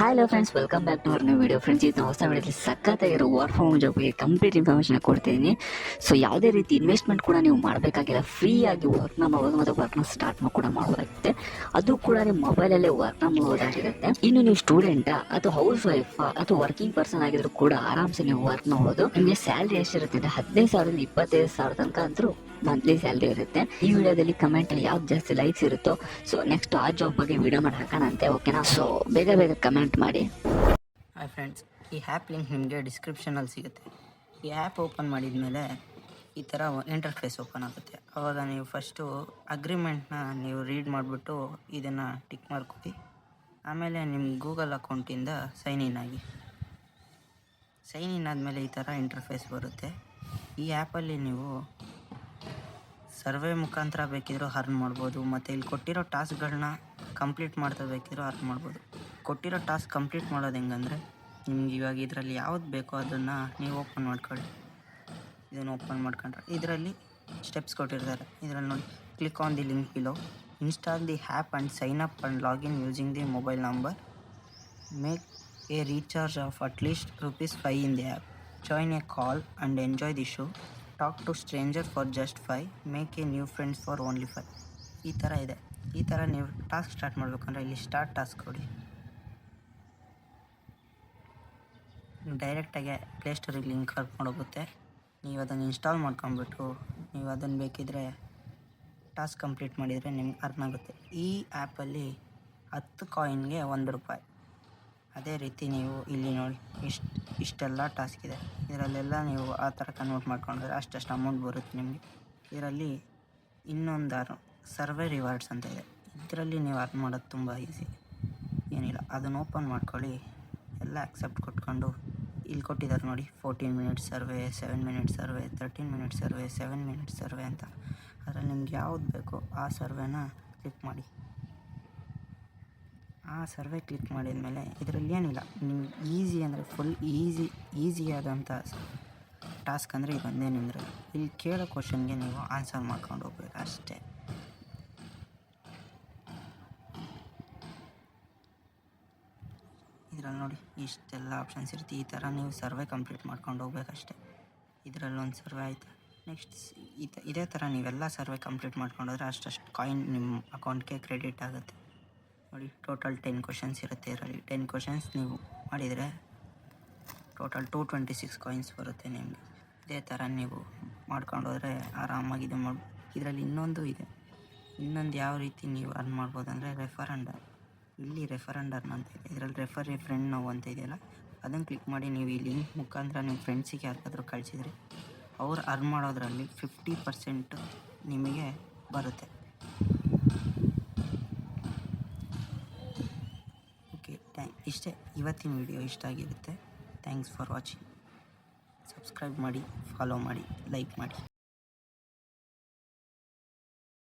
Hello friends, welcome back to our new video. Friends, ಇದು ಹೊಸ ವಿಡಿಯೋದಲ್ಲಿ ಸಖತ್ತಾಗಿರೋ ವರ್ಕ್ ಫ್ರಮ್ ಹೋಮ್ ಜಾಬ್ಗೆ ಕಂಪ್ಲೀಟ್ ಇನ್ಫಾರ್ಮೇಷನ್ ಕೊಡ್ತೀನಿ. ಸೊ ಯಾವುದೇ ರೀತಿ ಇನ್ವೆಸ್ಟ್ಮೆಂಟ್ ಕೂಡ ನೀವು ಮಾಡಬೇಕಾಗಿಲ್ಲ, ಫ್ರೀ ಆಗಿ ವರ್ಕ್ನ ಮಾಡ್ಬೋದು ಮತ್ತು ವರ್ಕ್ನ ಸ್ಟಾರ್ಟ್ ಕೂಡ ಮಾಡಬಹುದಾಗುತ್ತೆ. ಅದು ಕೂಡ ನಿಮ್ಮ ಮೊಬೈಲಲ್ಲೇ ವರ್ಕ್ನ ಮಾಡ್ಬೋದಾಗಿರುತ್ತೆ. ಇನ್ನು ನೀವು ಸ್ಟೂಡೆಂಟಾ ಅಥವಾ ಹೌಸ್ ವೈಫಾ ಅಥವಾ ವರ್ಕಿಂಗ್ ಪರ್ಸನ್ ಆಗಿದ್ರು ಕೂಡ ಆರಾಮ್ಸೆ ನೀವು ವರ್ಕ್ ಮಾಡ್ಬೋದು. ನಿಮಗೆ ಸ್ಯಾಲ್ರಿ ಎಷ್ಟಿರುತ್ತೆ ಅಂದರೆ 15,000 25,000 ತನಕ ಅಂತೂ ಮಂತ್ಲಿ ಸ್ಯಾಲ್ರಿ ಇರುತ್ತೆ. ಈ ವಿಡಿಯೋದಲ್ಲಿ ಕಮೆಂಟ್ ಅಲ್ಲಿ ಯಾವ್ದು ಜಾಸ್ತಿ ಲೈಕ್ಸ್ ಇರುತ್ತೋ ಸೊ ನೆಕ್ಸ್ಟ್ ಆ ಜಾಬ್ ಬಗ್ಗೆ ವಿಡಿಯೋ ಮಾಡಿ ಹಾಕೋಣಂತೆ, ಓಕೆನಾ? ಸೊ ಬೇಗ ಬೇಗ ಕಮೆಂಟ್ ಮಾಡಿ. ಹಾಯ್ ಫ್ರೆಂಡ್ಸ್, ಈ ಆ್ಯಪ್ ಲಿಂಕ್ ನಿಮಗೆ ಡಿಸ್ಕ್ರಿಪ್ಷನಲ್ಲಿ ಸಿಗುತ್ತೆ. ಈ ಆ್ಯಪ್ ಓಪನ್ ಮಾಡಿದ ಮೇಲೆ ಈ ಥರ ಇಂಟರ್ಫೇಸ್ ಓಪನ್ ಆಗುತ್ತೆ. ಆವಾಗ ನೀವು ಫಸ್ಟು ಅಗ್ರಿಮೆಂಟ್ನ ನೀವು ರೀಡ್ ಮಾಡಿಬಿಟ್ಟು ಇದನ್ನು ಟಿಕ್ ಮಾಡ್ಕೊಳ್ಳಿ. ಆಮೇಲೆ ನಿಮ್ಮ ಗೂಗಲ್ ಅಕೌಂಟಿಂದ ಸೈನ್ ಇನ್ ಆಗಿ. ಸೈನ್ ಇನ್ ಆದಮೇಲೆ ಈ ಥರ ಇಂಟರ್ಫೇಸ್ ಬರುತ್ತೆ. ಈ ಆ್ಯಪಲ್ಲಿ ನೀವು ಸರ್ವೆ ಮುಖಾಂತರ ಬೇಕಿದ್ರೂ ಅರ್ನ್ ಮಾಡ್ಬೋದು, ಮತ್ತು ಇಲ್ಲಿ ಕೊಟ್ಟಿರೋ ಟಾಸ್ಕ್ಗಳನ್ನ ಕಂಪ್ಲೀಟ್ ಮಾಡ್ತಾ ಬೇಕಿದ್ರೂ ಅರ್ನ್ ಮಾಡ್ಬೋದು. ಕೊಟ್ಟಿರೋ ಟಾಸ್ಕ್ ಕಂಪ್ಲೀಟ್ ಮಾಡೋದು ಹೆಂಗಂದರೆ, ನಿಮ್ಗೆ ಇವಾಗ ಇದರಲ್ಲಿ ಯಾವ್ದು ಬೇಕೋ ಅದನ್ನು ನೀವು ಓಪನ್ ಮಾಡ್ಕೊಳ್ಳಿ. ಇದನ್ನು ಓಪನ್ ಮಾಡ್ಕೊಂಡ್ರೆ ಇದರಲ್ಲಿ ಸ್ಟೆಪ್ಸ್ ಕೊಟ್ಟಿರ್ತಾರೆ. ಇದರಲ್ಲಿ ನೋಡಿ, click on the link below, install the app and sign up and login using the mobile number, make a recharge of at least ₹5 in the app, join a call and enjoy the show, talk to stranger for just 5, make a new friends for only 5. ಈ ಥರ ಇದೆ. ಈ ಥರ ನೀವು task start ಮಾಡಬೇಕಂದ್ರೆ ಇಲ್ಲಿ start task ಕೊಡಿ. ಡೈರೆಕ್ಟಾಗಿ ಪ್ಲೇಸ್ಟೋರಿಗೆ ಲಿಂಕ್ ಕರ್ಕೊಂಡೋಗುತ್ತೆ. ನೀವು ಅದನ್ನು ಇನ್ಸ್ಟಾಲ್ ಮಾಡ್ಕೊಂಬಿಟ್ಟು ನೀವು ಅದನ್ನು ಬೇಕಿದ್ದರೆ ಟಾಸ್ಕ್ ಕಂಪ್ಲೀಟ್ ಮಾಡಿದರೆ ನಿಮ್ಗೆ ಅರ್ನ್ ಆಗುತ್ತೆ. ಈ ಆ್ಯಪಲ್ಲಿ 10 ಕಾಯಿನ್ಗೆ ₹1. ಅದೇ ರೀತಿ ನೀವು ಇಲ್ಲಿ ನೋಡಿ, ಇಷ್ಟೆಲ್ಲ ಟಾಸ್ಕ್ ಇದೆ. ಇದರಲ್ಲೆಲ್ಲ ನೀವು ಆ ಥರ ಕನ್ವರ್ಟ್ ಮಾಡ್ಕೊಂಡ್ರೆ ಅಷ್ಟಷ್ಟು ಅಮೌಂಟ್ ಬರುತ್ತೆ ನಿಮಗೆ. ಇದರಲ್ಲಿ ಇನ್ನೊಂದು ಸರ್ವೆ ರಿವಾರ್ಡ್ಸ್ ಅಂತ ಇದೆ. ಇದರಲ್ಲಿ ನೀವು ಅರ್ನ್ ಮಾಡೋದು ತುಂಬ ಈಸಿ, ಏನಿಲ್ಲ. ಅದನ್ನು ಓಪನ್ ಮಾಡ್ಕೊಳ್ಳಿ, ಎಲ್ಲ ಆಕ್ಸೆಪ್ಟ್ ಕೊಟ್ಕೊಂಡು ಇಲ್ಲಿ ಕೊಟ್ಟಿದ್ದಾರೆ ನೋಡಿ, 14 minutes survey, 7 minutes survey, 13 minutes survey, 7 minutes survey ಅಂತ. ಅದರಲ್ಲಿ ನಿಮ್ಗೆ ಯಾವ್ದು ಬೇಕೋ ಆ ಸರ್ವೆನ ಕ್ಲಿಕ್ ಮಾಡಿ. ಆ ಸರ್ವೆ ಕ್ಲಿಕ್ ಮಾಡಿದ ಮೇಲೆ ಇದರಲ್ಲಿ ಏನಿಲ್ಲ, ನಿಮ್ಗೆ ಈಸಿ ಅಂದರೆ ಫುಲ್ ಈಸಿಯಾದಂಥ ಟಾಸ್ಕ್ ಅಂದರೆ ಇದೊಂದೇ. ನಿಮ್ಗೆ ಇಲ್ಲಿ ಕೇಳೋ ಕ್ವಶನ್ಗೆ ನೀವು ಆನ್ಸರ್ ಮಾಡ್ಕೊಂಡು ಹೋಗ್ಬೇಕು ಅಷ್ಟೇ. ಇದರಲ್ಲಿ ನೋಡಿ, ಇಷ್ಟೆಲ್ಲ ಆಪ್ಷನ್ಸ್ ಇರುತ್ತೆ. ಈ ಥರ ನೀವು ಸರ್ವೆ ಕಂಪ್ಲೀಟ್ ಮಾಡ್ಕೊಂಡು ಹೋಗ್ಬೇಕಷ್ಟೆ. ಇದರಲ್ಲೊಂದು ಸರ್ವೆ ಆಯಿತು. ನೆಕ್ಸ್ಟ್ ಇದೇ ಥರ ನೀವೆಲ್ಲ ಸರ್ವೆ ಕಂಪ್ಲೀಟ್ ಮಾಡ್ಕೊಂಡೋದ್ರೆ ಅಷ್ಟಷ್ಟು ಕಾಯಿನ್ ನಿಮ್ಮ ಅಕೌಂಟ್ಗೆ ಕ್ರೆಡಿಟ್ ಆಗುತ್ತೆ. ನೋಡಿ, ಟೋಟಲ್ 10 ಕ್ವಶನ್ಸ್ ಇರುತ್ತೆ. ಇದರಲ್ಲಿ 10 ಕ್ವಶನ್ಸ್ ನೀವು ಮಾಡಿದರೆ ಟೋಟಲ್ 226 ಕಾಯಿನ್ಸ್ ಬರುತ್ತೆ ನಿಮಗೆ. ಇದೇ ಥರ ನೀವು ಮಾಡ್ಕೊಂಡೋದ್ರೆ ಆರಾಮಾಗಿ ಇದು ಮಾಡ್ಬೋದು. ಇದರಲ್ಲಿ ಇನ್ನೊಂದು ಇದೆ. ಇನ್ನೊಂದು ಯಾವ ರೀತಿ ನೀವು ಅರ್ನ್ ಮಾಡ್ಬೋದು ಅಂದರೆ ರೆಫರಂಡರ್. ಇಲ್ಲಿ ರೆಫರಂಡರ್ ಅಂತ ಇದೆ. ಇದರಲ್ಲಿ ರೆಫರ್ ಎ ಫ್ರೆಂಡ್ ನಾವು ಅಂತ ಇದೆಯಲ್ಲ, ಅದನ್ನು ಕ್ಲಿಕ್ ಮಾಡಿ ನೀವು ಈ ಲಿಂಕ್ ಮುಖಾಂತರ ನಿಮ್ಮ ಫ್ರೆಂಡ್ಸಿಗೆ ಯಾರಿಗಾದ್ರೂ ಕಳಿಸಿದ್ರೆ ಅವ್ರು ಅರ್ನ್ ಮಾಡೋದ್ರಲ್ಲಿ 50% ನಿಮಗೆ ಬರುತ್ತೆ. ಓಕೆ, ಇಷ್ಟೇ ಇವತ್ತಿನ ವಿಡಿಯೋ. ಇಷ್ಟ ಆಗಿರುತ್ತೆ. Thanks for watching. ಸಬ್ಸ್ಕ್ರೈಬ್ ಮಾಡಿ, ಫಾಲೋ ಮಾಡಿ, ಲೈಕ್ ಮಾಡಿ.